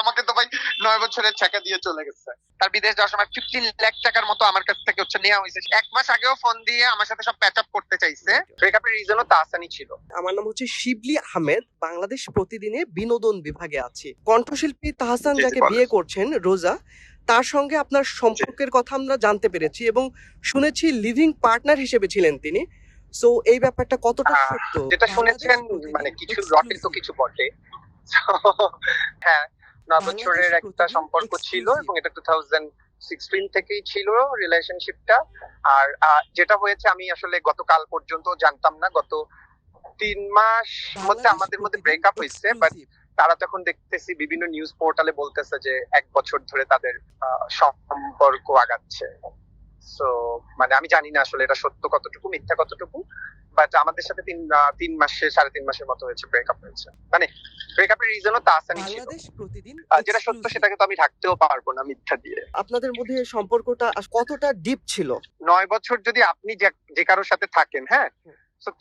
আমাকে তো ভাই 9 বছরের ছ্যাঁকা দিয়ে চলে গেছে। তার বিদেশ যাওয়ার সময় 15 লাখ টাকার মতো আমার কাছ থেকে নেওয়া হয়েছে। 1 মাস আগেও ফোন দিয়ে আমার সাথে সব প্যাচ আপ করতে চাইছে। ব্রেকআপের রিজনও তাহসানই ছিল। আমার নাম হচ্ছে শিবলি আহমেদ, বাংলাদেশ প্রতিদিনে বিনোদন বিভাগে আছি। কণ্ঠশিল্পী তাহসান যাকে বিয়ে করছেন রোজা, তার সঙ্গে আপনার সম্পর্কের কথা আমরা জানতে পেরেছি এবং শুনেছি লিভিং পার্টনার হিসেবে ছিলেন তিনি। সো এই ব্যাপারটা কতটা সত্য? যেটা শুনেছেন মানে কিছু রটে তো কিছু বটে। হ্যাঁ, 9 বছরের একটা সম্পর্ক ছিল এবং এটা 2016 থেকেই ছিল রিলেশনশিপটা। আর যেটা হয়েছে আমি আসলে গতকাল পর্যন্ত জানতাম না। গত 3 মাস মধ্যে আমাদের মধ্যে ব্রেকআপ হয়েছে, বাট তারা তখন দেখতেছি বিভিন্ন নিউজ পোর্টালে বলতেছে যে 1 বছর ধরে তাদের সম্পর্ক আগাচ্ছে। সো মানে আমি জানি না আসলে এটা সত্য কতটুকু মিথ্যা কতটুকু, বাট আমাদের সাথে 3 মাসে 3.5 মাসের মতো হয়েছে ব্রেকআপ হয়েছে। মানে ব্রেকআপের রিজনও তাহসানই ছিল। যেটা সত্য সেটাকে তো আমি ঢাকতেও পারবো না মিথ্যা দিয়ে। আপনাদের মধ্যে সম্পর্কটা কতটা ডিপ ছিল? 9 বছর যদি আপনি যে কারোর সাথে থাকেন, হ্যাঁ,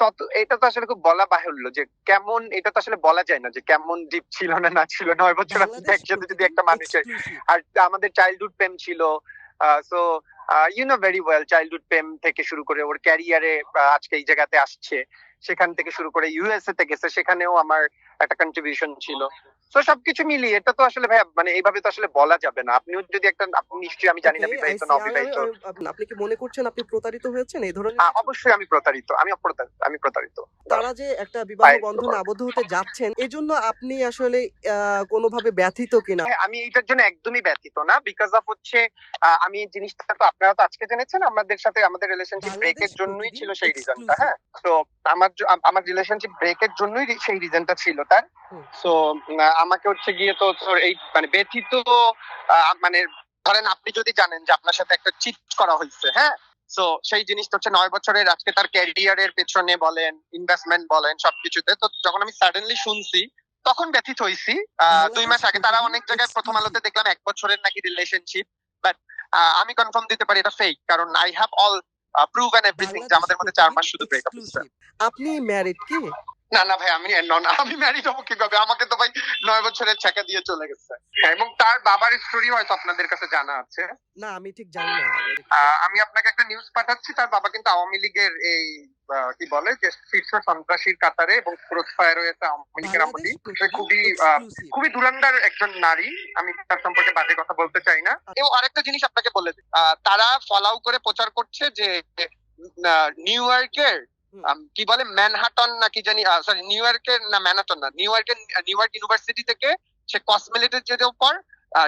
তত এটা তো আসলে খুব বলা বাহুল্য যে কেমন, এটা তো আসলে বলা যায় না যে কেমন ডিপ ছিল না ছিল 9 বছর আপনি একসাথে যদি একটা মানুষের। আর আমাদের চাইল্ডহুড প্রেম ছিল। So you know very well, childhood প্রেম থেকে শুরু করে ওর ক্যারিয়ারে আজকে এই জায়গাতে আসছে, সেখান থেকে শুরু করে ইউএসএ তে গেছে, সেখানেও আমার একটা কন্ট্রিবিউশন ছিল। তো সবকিছু মিলিয়ে এটা তো আসলে ভাই মানে এইভাবে তো আসলে বলা যাবে না। আপনিও যদি একটা, আপনি নিশ্চয়ই, আমি জানি না বিবাহিত না অবিবাহিত, আপনি কি মনে করছেন আপনি প্রতারিত হয়েছেন এই ধরনের? অবশ্যই আমি প্রতারিত, আমি প্রতারিত। তারা যে একটা বিবাহ বন্ধনে আবদ্ধ হতে যাচ্ছেন, এজন্য আপনি আসলে কোনোভাবে ব্যথিত কিনা? আমি এইটার জন্য একদমই ব্যথিত না, বিকজ অফ হচ্ছে আমি জিনিসটা তো আপনারা তো আজকে জেনেছেন, আমাদের সাথে আমাদের রিলেশনশিপ ব্রেকের জন্যই ছিল সেই রিজনটা। হ্যাঁ, তো আমার রিলেশনশিপ ব্রেকের জন্যই সেই রিজনটা ছিল তার। সো আমাকে হচ্ছে গিয়ে তো এই মানে ব্যথিত, মানে ধরেন আপনি যদি জানেন যে আপনার সাথে একটা চিট করা হয়েছে, হ্যাঁ, তো সেই জিনিসটা হচ্ছে 9 বছরের আজকে তার ক্যারিয়ারের পেছনে বলেন, ইনভেস্টমেন্ট বলেন, সবকিছুতে। তো যখন আমি সাডেনলি শুনছি তখন ব্যথিত হয়েছি। 2 মাস আগে তারা অনেক জায়গায় প্রথম আলোতে দেখলাম 1 বছরের নাকি রিলেশনশিপ, বাট আমি কনফার্ম দিতে পারি এটা ফেক, কারণ I have all prove and everything যে আমাদের মধ্যে 4 মাস শুধু ব্রেকআপ হয়েছে। আপনি ম্যারিড কি? না ভাই, আমি ম্যারিড হবো কিভাবে? আমাকে তো ভাই 9 বছরের ছ্যাঁকা দিয়ে চলে গেছে। এবং তার বাবার স্টোরি হয়তো আপনাদের কাছে জানা আছে। না, আমি ঠিক জানি না। আমি আপনাকে একটা নিউজ পাঠাচ্ছি। তার বাবা কিন্তু আওয়ামী লীগের এই কি বলে যে শীর্ষ সন্ত্রাসীর কাতারে এবং ক্রস ফায়ার হয়েছে আওয়ামী লীগের আমলে। খুবই দুরান্দার একজন নারী। আমি তার সম্পর্কে বাজে কথা বলতে চাই না। এবং আরেকটা জিনিস আপনাকে বলে দিই, তারা ফলাও করে প্রচার করছে যে নিউ ইয়র্কের কি বলে ম্যানহাটন না কি জানি, সরি নিউ ইয়র্কের না ম্যানহাটন না, নিউ ইয়র্ক ইউনিভার্সিটি থেকে সে কসমেটোলজির উপর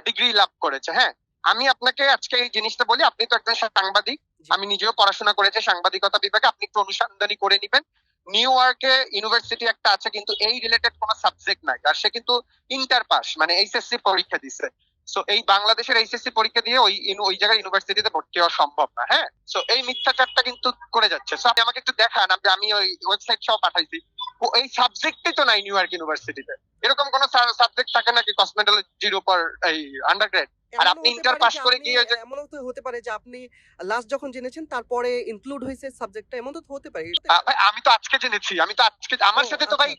ডিগ্রি লাভ করেছে। হ্যাঁ, আমি আপনাকে আজকে এই জিনিসটা বলি, আপনি তো একজন সাংবাদিক, আমি নিজেও পড়াশোনা করেছি সাংবাদিকতা বিভাগে, আপনি একটু অনুসন্ধানী করে নিবেন। নিউ ইয়র্কে ইউনিভার্সিটি একটা আছে কিন্তু এই রিলেটেড কোনো সাবজেক্ট নাই, আর সে কিন্তু ইন্টার পাস মানে এইচএসসি পরীক্ষা দিছে। সো এই বাংলাদেশের এইচএসসি পরীক্ষা দিয়ে ওই জায়গায় ইউনিভার্সিটিতে ভর্তি হওয়া সম্ভব না। হ্যাঁ, সো এই মিথ্যাচারটা কিন্তু করে যাচ্ছে। সো আপনি আমাকে একটু দেখান, আমি ওই ওয়েবসাইট সহ পাঠাইছি, এই সাবজেক্টই তো নাই নিউ ইয়র্ক ইউনিভার্সিটিতে। এরকম কোন সাবজেক্ট থাকে নাকি কসমেটোলজির উপর এই আন্ডারগ্রেড? আর আপনি ইন্টার পাস করে গিয়ে এমন তো হতে পারে যে আপনি লাস্ট যখন জেনেছেন তারপরে ইনক্লুড হয়েছে সাবজেক্টটা, এমন তো হতে পারে। আমি তো আজকে জেনেছি, আমার সাথে তো ভাই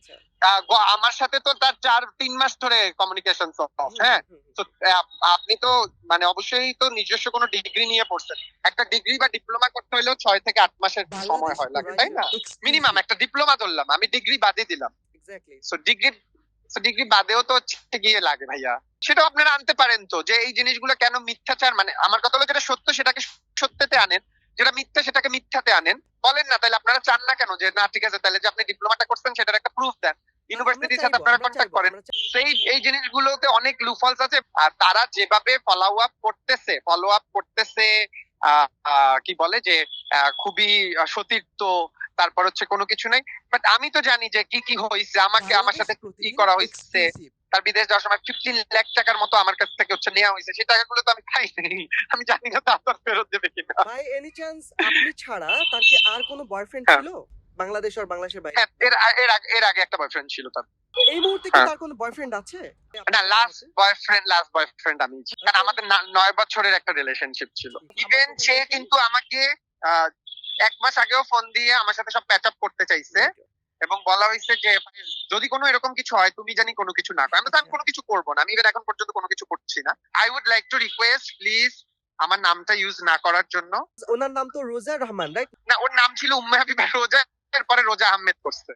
আমার সাথে তো তার 3 মাস ধরে কমিউনিকেশন অফ। হ্যাঁ, তো আপনি তো মানে অবশ্যই তো নিজস্ব কোনো ডিগ্রি নিয়ে পড়ছেন। একটা ডিগ্রি বা ডিপ্লোমা করতে হলেও 6 থেকে 8 মাসের সময় হয় লাগে, তাই না? মিনিমাম একটা ডিপ্লোমা ধরলাম, আমি ডিগ্রি বাদে দিলাম। সো ডিগ্রি বাদেও তো গিয়ে লাগে ভাইয়া। সেটাও আপনারা আনতে পারেন তো, যে এই জিনিসগুলো কেন মিথ্যাচার, মানে আমার কথা হলো যেটা সত্য সেটাকে সত্যতে আনেন, যেটা মিথ্যা সেটাকে মিথ্যাতে আনেন। বলেন না তাহলে আপনারা চান না কেন যে না ঠিক আছে তাহলে যে আপনি ডিপ্লোমাটা করছেন সেটার একটা প্রুফ দেন, ইউনিভার্সিটির সাথে আপনারা কন্ট্যাক্ট করেন। এই জিনিসগুলোতে অনেক লুফলস আছে। আর তারা যেভাবে ফলো আপ করতেছে কি বলে যে খুবই সতীর্থ, তারপর হচ্ছে কোনো কিছু নাই। বাট আমি তো জানি যে কি হয়েছে, আমার সাথে কি করা হয়েছে। তার বিদেশ যাওয়ার সময় 15 লাখ টাকার মতো আমার কাছ থেকে নেওয়া হয়েছে। সেই টাকাগুলো তো আমি খাইনি, আমি জানি না তারপর ফেরত দেবে কিনা। ভাই এনি চান্স আপনি ছাড়া তার কি আর কোনো বয়ফ্রেন্ড ছিল বাংলাদেশ আর বাংলাদেশের বাইরে? এর আগে একটা বয়ফ্রেন্ড ছিল তার। এই মুহূর্তে কি তার কোনো বয়ফ্রেন্ড আছে? না, লাস্ট বয়ফ্রেন্ড আমি, কারণ আমাদের 9 বছরের একটা রিলেশনশিপ ছিল। ইভেন সে কিন্তু আমাকে 1 মাস আগেও ফোন দিয়ে আমার সাথে সব প্যাচ আপ করতে চাইছে। এবং বলা হয়েছে যে যদি কোনো এরকম কিছু হয় তুমি জানি কোনো কিছু না করো। আমি কোনো কিছু করবো না, আমি এবার এখন পর্যন্ত কোনো কিছু করছি না। I would like to request please আমার নামটা ইউজ না করার জন্য। ওনার নাম তো রোজা রহমান, রাইট? না, ওর নাম ছিল উম্মে হাবিবা রোজা, এরপরে রোজা আহমেদ করছে।